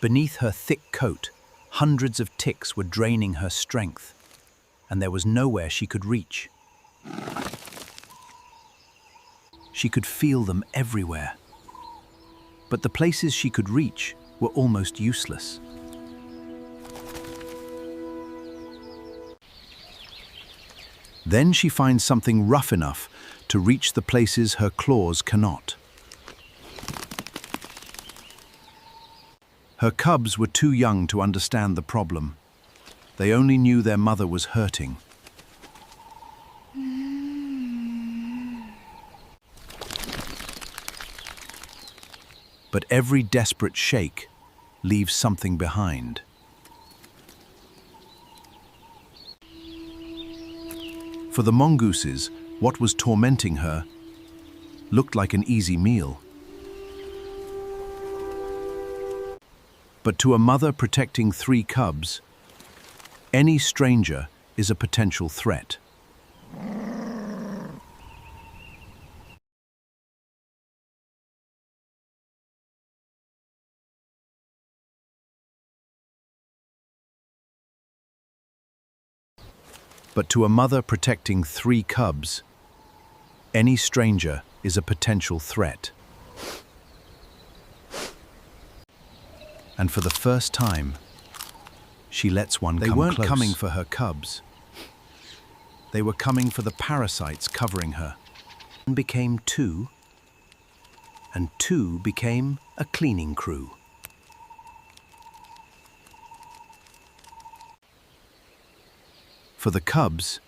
Beneath her thick coat, hundreds of ticks were draining her strength, and there was nowhere she could reach. She could feel them everywhere, but the places she could reach were almost useless. Then she finds something rough enough to reach the places her claws cannot. Her cubs were too young to understand the problem. They only knew their mother was hurting. But every desperate shake leaves something behind. For the mongooses, what was tormenting her looked like an easy meal. But to a mother protecting 3 cubs, any stranger is a potential threat. But to a mother protecting 3 cubs, any stranger is a potential threat. And for the first time, she lets one come close. They weren't coming for her cubs. They were coming for the parasites covering her. One became 2, and 2 became a cleaning crew. For the cubs,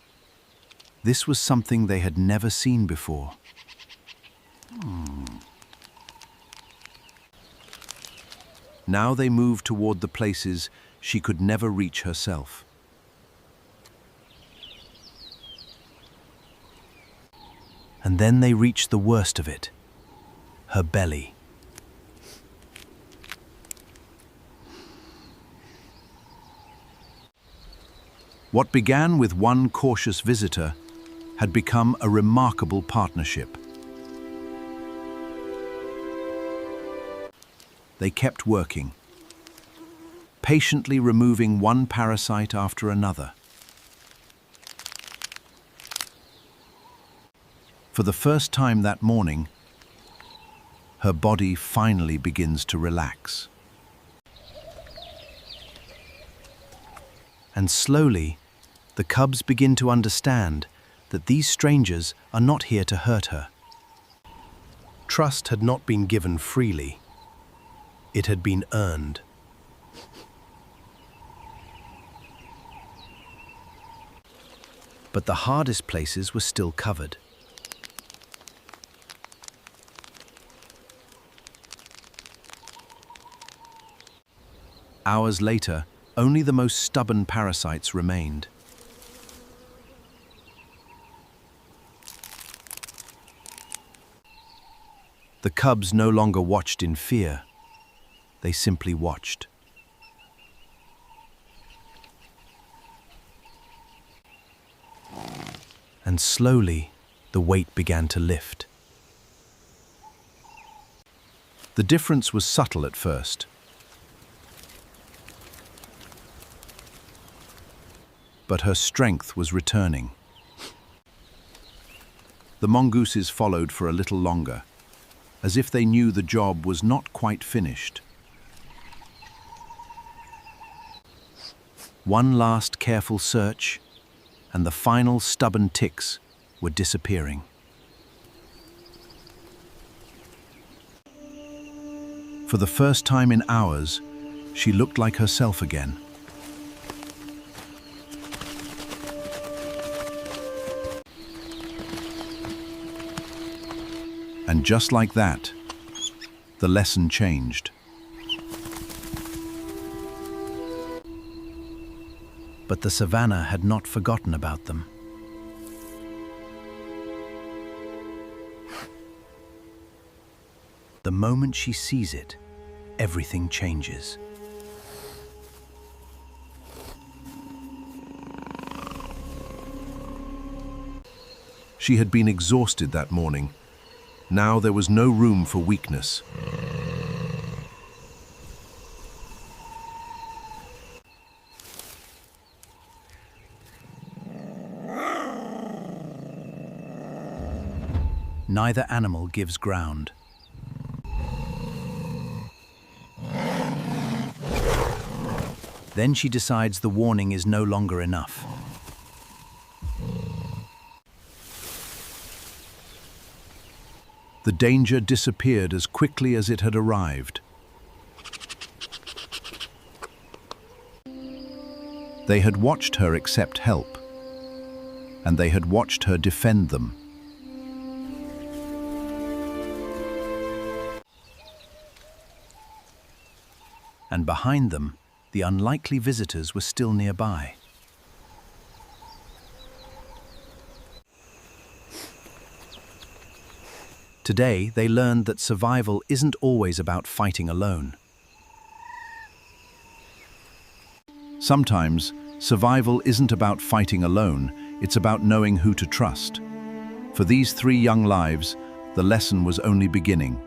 this was something they had never seen before. Now they moved toward the places she could never reach herself. And then they reached the worst of it, her belly. What began with one cautious visitor had become a remarkable partnership. They kept working, patiently removing one parasite after another. For the first time that morning, her body finally begins to relax. And slowly, the cubs begin to understand that these strangers are not here to hurt her. Trust had not been given freely. It had been earned. But the hardest places were still covered. Hours later, only the most stubborn parasites remained. The cubs no longer watched in fear. They simply watched. And slowly, the weight began to lift. The difference was subtle at first. But her strength was returning. The mongooses followed for a little longer, as if they knew the job was not quite finished. One last careful search, and the final stubborn ticks were disappearing. For the first time in hours, she looked like herself again. And just like that, the lesson changed. But the savanna had not forgotten about them. The moment she sees it, everything changes. She had been exhausted that morning. Now there was no room for weakness. Neither animal gives ground. Then she decides the warning is no longer enough. The danger disappeared as quickly as it had arrived. They had watched her accept help, and they had watched her defend them. And behind them, the unlikely visitors were still nearby. Today, they learned that survival isn't always about fighting alone. Sometimes, survival isn't about fighting alone, it's about knowing who to trust. For these 3 young lives, the lesson was only beginning.